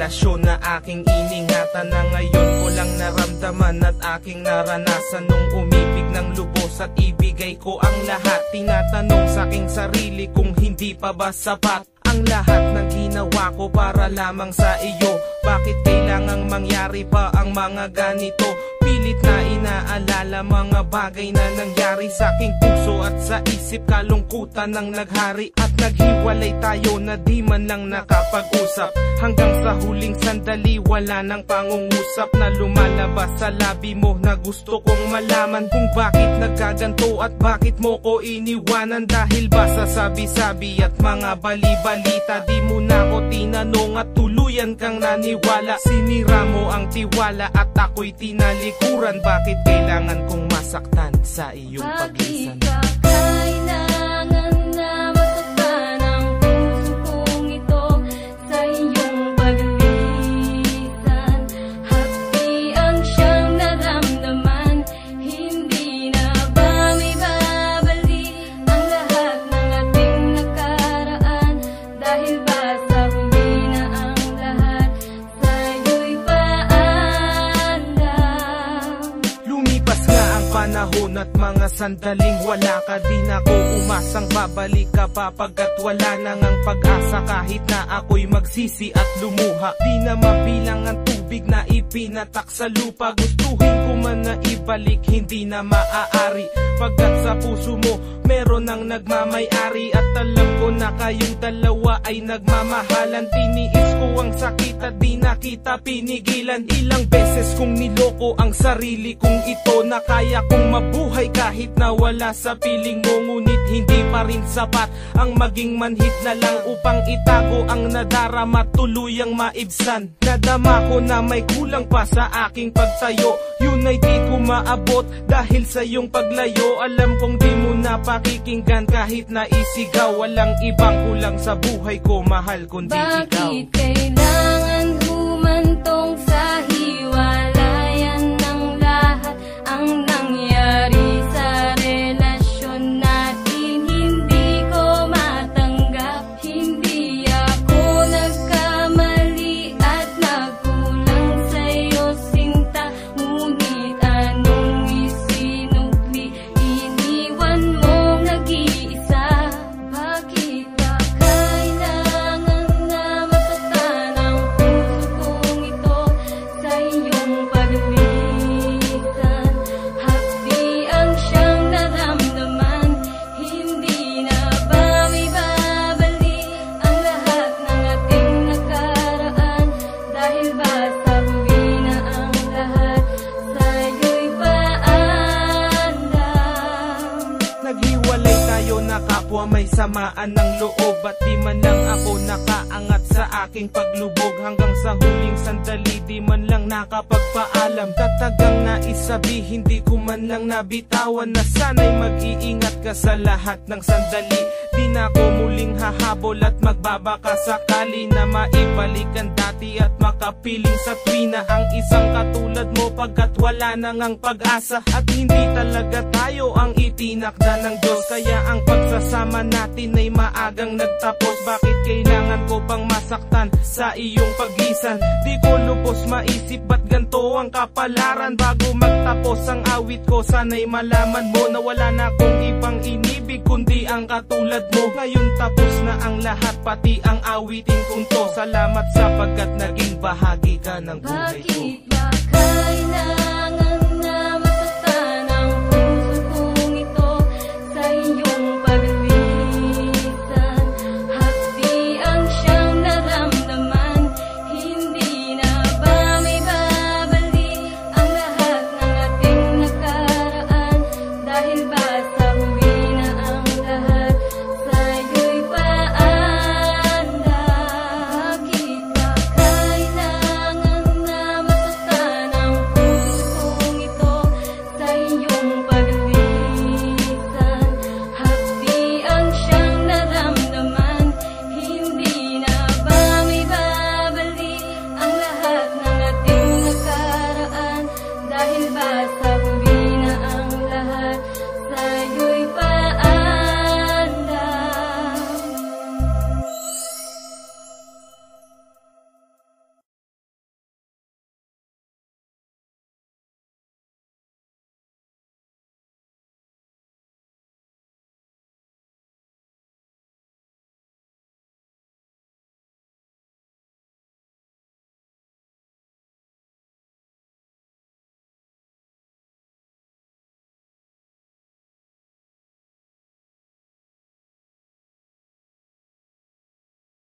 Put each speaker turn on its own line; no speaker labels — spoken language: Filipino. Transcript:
relasyon na aking iningatan, na ngayon ko lang naramdaman at aking naranasan. Nung umibig ng lubos at ibigay ko ang lahat, tinatanong sa aking sarili kung hindi pa ba sapat ang lahat ng ginawa ko para lamang sa iyo. Bakit kailangang mangyari pa ang mga ganito? Pilit na inaalala mga bagay na nangyari sa aking puso at sa isip, kalungkutan ng naghari. At naghiwalay tayo na di man lang nakapag-usap, hanggang sa huling sandali wala nang pangungusap na lumalabas sa labi mo, na gusto kong malaman kung bakit nagkaganto at bakit mo ko iniwanan. Dahil ba sa sabi-sabi at mga bali-balita, di mo na ko tinanong at tuluyan kang naniwala. Sinira mo ang tiwala at ako'y tinalikuran. Bakit kailangan kong masaktan sa iyong paglisan?
Bakit ka kailangan na masaktan ang puso kong ito sa iyong paglisan? Happy ang siyang naramdaman, hindi na ba may babalik ang lahat ng ating nakaraan? Dahil ba sa huli na ang lahat sa'yo'y paalam?
Lumipas nga ang panahon at mga sandaling wala ka, di na ko umasang babalik ka pa, pagkat wala nang ang pag-asa. Kahit na ako'y magsisi at lumuha, di na mabilang ang tubig na ipinatak sa lupa. Gustuhin ko man na ibalik, hindi na maaari, pagkat sa puso mo meron ang nagmamay-ari. At alam ko na kayong dalawa ay nagmamahalan. Tiniis ko ang sakit at di na kita pinigilan. Ilang beses kong niloko ang sarili kong ito, na kaya kong mabuhay kahit na wala sa piling mo. Ngunit hindi pa rin sapat ang maging manhid na lang upang itago ang nadarama, tuluyang maibsan. Nadama ko na may kulang pa sa aking pagtayo, yun ay di ko maabot dahil sa iyong paglayo. Alam kong di mo na pakikinggan kahit na isigaw, walang ibang kulang sa buhay ko, mahal, kundi ikaw.
Bakit kailangan humantong sa hiwalayan ng lahat ang nangyari sa relasyon natin? Hindi ko matanggap, hindi ako nagkamali at nagkulang sa'yo sinta. Ngunit anong isinukli, iniwan mong nag-iisa. Bakit ka kailangan na masaktan ang puso kong ito sa iyong paglisan? Happy ang siyang naramdaman, hindi na ba may babalik ang lahat ng ating nakaraan? Dahil ba sa huli na ang lahat sa'yo'y paalam?
Naghiwalay tayo na kapwa may samaan ng loob, at di man lang ako nakaangat sa aking paglubog. Hanggang sa huling sandali di man lang nakapagpaalam. Tatagang naisabi, hindi ko man lang nabitawan, na sana'y mag-iingat ka sa lahat ng sandali. Di na ko muling hahabol at magbabaka sakali na maibalik ang dati at makapiling sa tuwina ang isang katulad mo, pagkat wala nang ang pag-asa. At hindi talaga tayo ang itinakda ng Diyos, kaya ang pagsasama natin ay maagang nagtapos. Bakit kailangan ko pang masaktan sa iyong paglisan? Di ko lubos maisip ba't ganto ang kapalaran. Bago magtapos ang awit ko, sana'y malaman mo na wala na akong ibang inibig kundi ang katulad mo. Ngayon tapos na ang lahat, pati ang awitin kong to. Salamat sapagkat naging bahagi ka ng buhay ko.
Bakit ba